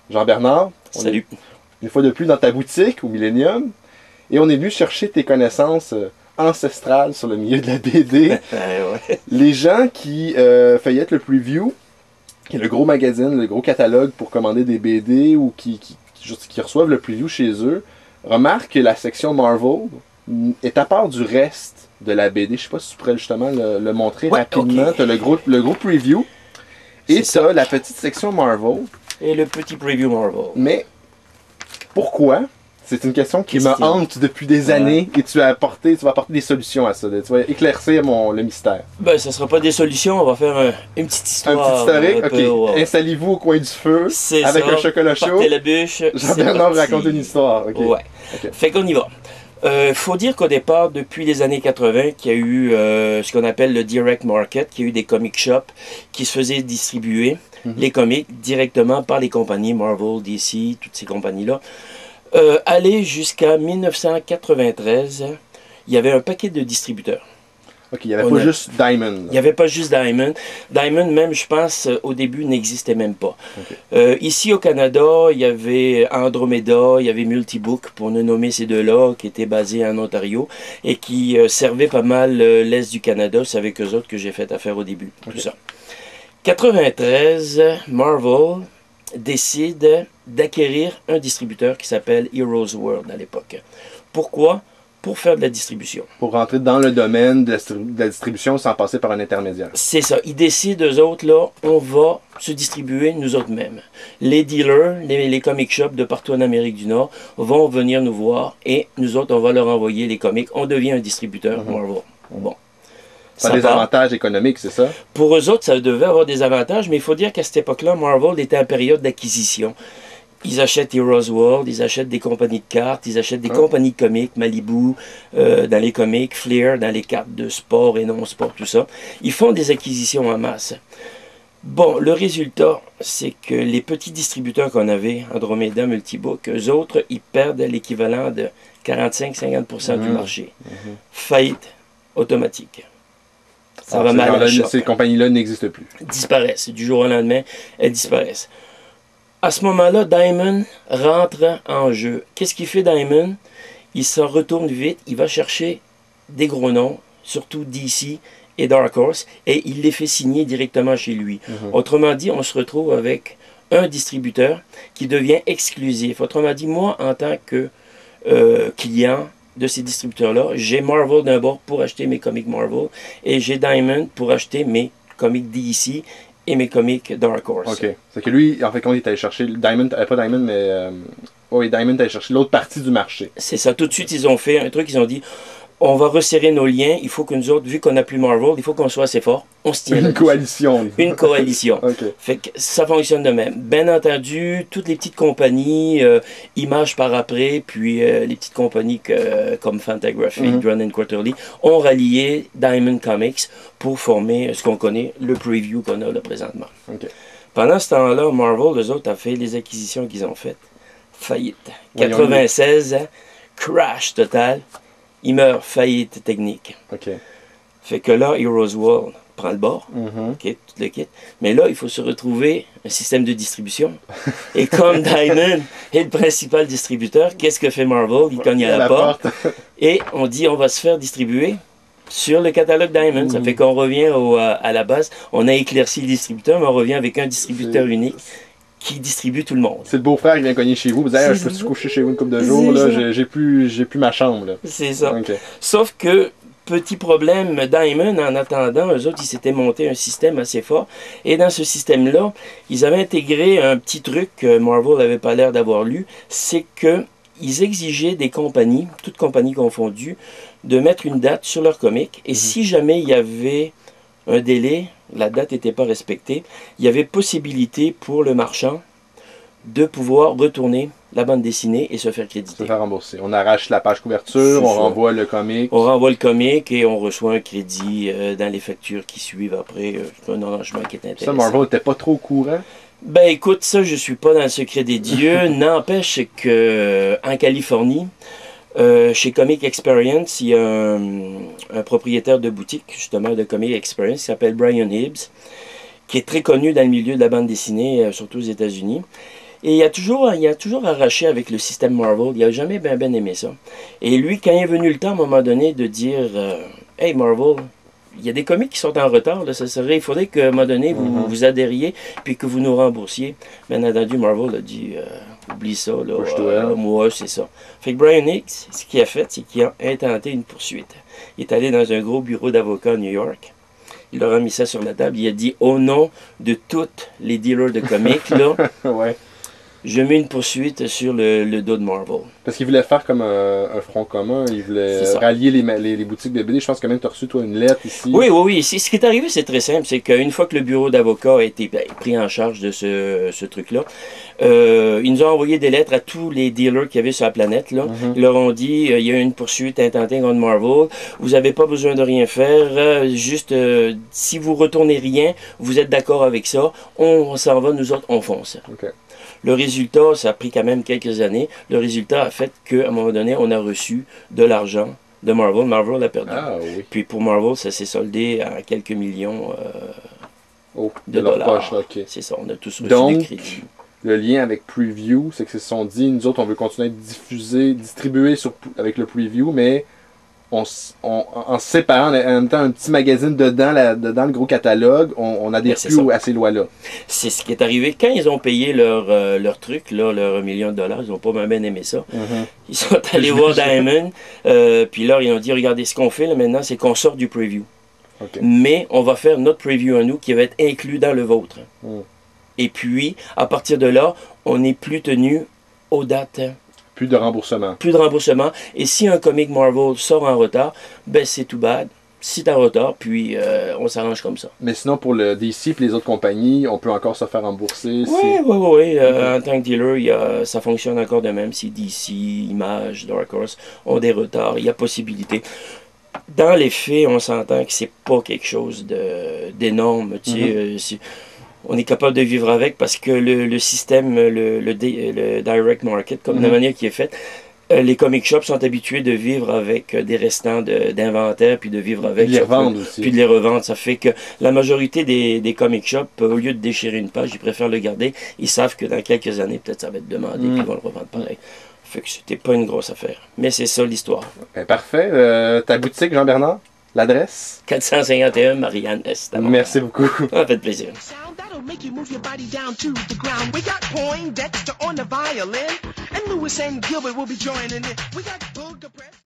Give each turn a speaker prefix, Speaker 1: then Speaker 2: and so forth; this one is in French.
Speaker 1: Jean-Bernard,
Speaker 2: Salut.
Speaker 1: Une fois de plus dans ta boutique au Millennium, et on est venu chercher tes connaissances ancestrales sur le milieu de la BD.
Speaker 2: Ouais.
Speaker 1: Les gens qui feuillettent le preview, qui est le gros magazine, le gros catalogue pour commander des BD ou qui reçoivent le preview chez eux, remarquent que la section Marvel est à part du reste de la BD. Je sais pas si tu pourrais justement le montrer rapidement.
Speaker 2: Okay.
Speaker 1: Tu as le gros preview et tu as la petite section Marvel.
Speaker 2: Et le petit preview Marvel.
Speaker 1: Mais pourquoi? C'est une question qui me hante depuis des années et tu vas apporter des solutions à ça. Tu vas éclaircir le mystère.
Speaker 2: Ben, ça sera pas des solutions, on va faire une petite histoire.
Speaker 1: Un petit historique? Ok. Installez-vous au coin du feu avec un chocolat chaud.
Speaker 2: Partez la bûche.
Speaker 1: Jean-Bernard raconte une histoire. Okay.
Speaker 2: Ouais. Okay. Fait qu'on y va. Faut dire qu'au départ, depuis les années 80, qu'il y a eu ce qu'on appelle le direct market, qu'il y a eu des comic shops qui se faisaient distribuer les comics directement par les compagnies Marvel, DC, toutes ces compagnies-là. Aller jusqu'à 1993, il y avait un paquet de distributeurs.
Speaker 1: Ok, il n'y avait pas juste Diamond.
Speaker 2: Il n'y avait pas juste Diamond. Diamond, même, je pense, au début, n'existait même pas. Okay. Ici, au Canada, il y avait Andromeda, il y avait Multibook, pour ne nommer ces deux-là, qui étaient basés en Ontario et qui servaient pas mal l'Est du Canada. C'est avec eux autres que j'ai fait affaire au début. Okay. Tout ça. 93, Marvel décide d'acquérir un distributeur qui s'appelle Heroes World à l'époque. Pourquoi? Pour faire de la distribution. Pour
Speaker 1: rentrer dans le domaine de la distribution sans passer par un intermédiaire.
Speaker 2: C'est ça. Ils décident, eux autres, là, on va se distribuer nous autres mêmes. Les dealers, les comic shops de partout en Amérique du Nord vont venir nous voir et nous autres, on va leur envoyer les comics. On devient un distributeur Marvel. Bon.
Speaker 1: Ça a des avantages économiques, c'est ça?
Speaker 2: Pour eux autres, ça devait avoir des avantages, mais il faut dire qu'à cette époque-là, Marvel était en période d'acquisition. Ils achètent Heroes World, ils achètent des compagnies de cartes, ils achètent des compagnies de comics, Malibu, dans les comics, Fleer, dans les cartes de sport et non-sport, tout ça. Ils font des acquisitions en masse. Bon, le résultat, c'est que les petits distributeurs qu'on avait, Andromeda, Multibook, eux autres, ils perdent l'équivalent de 45-50% du marché. Faillite automatique. Ça va mal à la shop.
Speaker 1: Ces compagnies-là n'existent plus.
Speaker 2: Disparaissent. Du jour au lendemain, elles disparaissent. À ce moment-là, Diamond rentre en jeu. Qu'est-ce qu'il fait, Diamond? Il se retourne vite, il va chercher des gros noms, surtout DC et Dark Horse, et il les fait signer directement chez lui. Autrement dit, on se retrouve avec un distributeur qui devient exclusif. Autrement dit, moi, en tant que client de ces distributeurs-là, j'ai Marvel d'un bord pour acheter mes comics Marvel, et j'ai Diamond pour acheter mes comics DC et mes comics Dark Horse.
Speaker 1: Ok. C'est que lui, en fait, quand il est allé chercher Diamond, pas Diamond, mais oui, Diamond est allé chercher l'autre partie du marché.
Speaker 2: C'est ça. Tout de suite, ils ont fait un truc, ils ont dit, on va resserrer nos liens, il faut que nous autres, vu qu'on n'a plus Marvel, il faut qu'on soit assez fort, on se tient.
Speaker 1: Une coalition.
Speaker 2: Une coalition.
Speaker 1: Okay.
Speaker 2: Fait que ça fonctionne de même. Bien entendu, toutes les petites compagnies, Images par après, puis les petites compagnies comme Fantagraphics, Drun & Quarterly, ont rallié Diamond Comics pour former ce qu'on connaît, le preview qu'on a là présentement.
Speaker 1: Okay.
Speaker 2: Pendant ce temps-là, Marvel, eux autres, a fait les acquisitions qu'ils ont faites. Faillite. 96, crash total. Il meurt, faillite technique.
Speaker 1: Okay.
Speaker 2: Fait que là, Heroes World prend le bord, tout le kit. Mais là, il faut se retrouver un système de distribution. Et comme Diamond est le principal distributeur, qu'est-ce que fait Marvel? Il cogne à la porte. Et on dit, on va se faire distribuer sur le catalogue Diamond. Ça fait qu'on revient à la base. On a éclairci le distributeur, mais on revient avec un distributeur unique qui distribue tout le monde.
Speaker 1: C'est le beau-frère qui vient cogner chez vous. Vous dites, je peux te coucher chez vous une couple de jours, là, j'ai plus ma chambre.
Speaker 2: C'est ça. Okay. Sauf que, petit problème, Diamond, en attendant, eux autres, ils s'étaient monté un système assez fort. Et dans ce système-là, ils avaient intégré un petit truc que Marvel n'avait pas l'air d'avoir lu, c'est qu'ils exigeaient des compagnies, toutes compagnies confondues, de mettre une date sur leur comic. Et si jamais il y avait un délai, la date n'était pas respectée, il y avait possibilité pour le marchand de pouvoir retourner la bande dessinée et se faire créditer.
Speaker 1: Se faire rembourser. On arrache la page couverture, on renvoie le comic.
Speaker 2: On renvoie le comic et on reçoit un crédit dans les factures qui suivent après. Un arrangement qui est intéressant.
Speaker 1: Ça, Marvel n'était pas trop au courant?
Speaker 2: Ben écoute, ça, je suis pas dans le secret des dieux. N'empêche qu'en Californie, chez Comic Experience, il y a un propriétaire de boutique, justement, de Comic Experience, qui s'appelle Brian Hibbs, qui est très connu dans le milieu de la bande dessinée, surtout aux États-Unis. Et il a toujours arraché avec le système Marvel. Il n'a jamais bien aimé ça. Et lui, quand il est venu le temps, à un moment donné, de dire Hey Marvel, il y a des comics qui sont en retard. Là, il faudrait qu'à un moment donné, vous adhériez puis que vous nous remboursiez. Bien entendu, Marvel a dit Oublie ça. Là, moi, c'est ça. Fait que Brian Hicks, ce qu'il a fait, c'est qu'il a intenté une poursuite. Il est allé dans un gros bureau d'avocats à New York. Il leur a mis ça sur la table. Il a dit au nom de tous les dealers de comics, là,
Speaker 1: ouais.
Speaker 2: je mets une poursuite sur le dos de Marvel.
Speaker 1: Parce qu'il voulait faire comme un front commun. Il voulait rallier les boutiques de BD. Je pense que même tu as reçu, toi, une lettre ici.
Speaker 2: Oui. Ce qui est arrivé, c'est très simple. C'est qu'une fois que le bureau d'avocats a été pris en charge de ce truc-là, ils nous ont envoyé des lettres à tous les dealers qu'il y avait sur la planète. Là. Ils leur ont dit il y a une poursuite intentée contre Marvel. Vous n'avez pas besoin de rien faire. Juste, si vous retournez rien, vous êtes d'accord avec ça. On s'en va, nous autres, on fonce.
Speaker 1: Okay.
Speaker 2: Le résultat, ça a pris quand même quelques années. Le résultat a fait qu'à un moment donné, on a reçu de l'argent de Marvel. Marvel a perdu.
Speaker 1: Ah, oui.
Speaker 2: Puis pour Marvel, ça s'est soldé à quelques millions
Speaker 1: de
Speaker 2: dollars.
Speaker 1: Poche, okay.
Speaker 2: C'est ça, on a tous reçu
Speaker 1: Donc,
Speaker 2: des crédits.
Speaker 1: Le lien avec Preview, c'est qu'ils se sont dit, nous autres, on veut continuer à distribuer avec le Preview, mais en se séparant, en même temps un petit magazine dedans le gros catalogue, on n'adhère plus à ces lois-là.
Speaker 2: C'est ce qui est arrivé. Quand ils ont payé leur truc, là, leur $1 million, ils n'ont pas bien aimé ça. Ils sont allés voir Diamond, puis là, ils ont dit, regardez, ce qu'on fait là, maintenant, c'est qu'on sort du Preview.
Speaker 1: Okay.
Speaker 2: Mais on va faire notre Preview à nous qui va être inclus dans le vôtre. Et puis, à partir de là, on n'est plus tenu aux dates.
Speaker 1: Plus de remboursement.
Speaker 2: Plus de remboursement. Et si un comic Marvel sort en retard, ben c'est tout bad. C'est en retard, puis on s'arrange comme ça.
Speaker 1: Mais sinon, pour le DC et les autres compagnies, on peut encore se faire rembourser?
Speaker 2: Oui. En tant que dealer, ça fonctionne encore de même. Si DC, Image, Dark Horse ont des retards, il y a possibilité. Dans les faits, on s'entend que c'est pas quelque chose d'énorme. On est capable de vivre avec parce que le système, le direct market, comme la manière qui est faite, les comic shops sont habitués de vivre avec des restants d'inventaire, puis de vivre avec...
Speaker 1: Puis de les revendre aussi.
Speaker 2: Puis de les revendre. Ça fait que la majorité des comic shops, au lieu de déchirer une page, ils préfèrent le garder. Ils savent que dans quelques années, peut-être ça va être demandé, puis ils vont le revendre pareil. Fait que c'était pas une grosse affaire. Mais c'est ça l'histoire.
Speaker 1: Ben, parfait. Ta boutique, Jean-Bernard? L'adresse?
Speaker 2: 451 Marianne-Est.
Speaker 1: Merci beaucoup.
Speaker 2: Ça m'a fait plaisir.
Speaker 3: Make you move your body down to the ground. We got Poindexter on the violin, and Lewis and Gilbert will be joining in. We got Booger Press.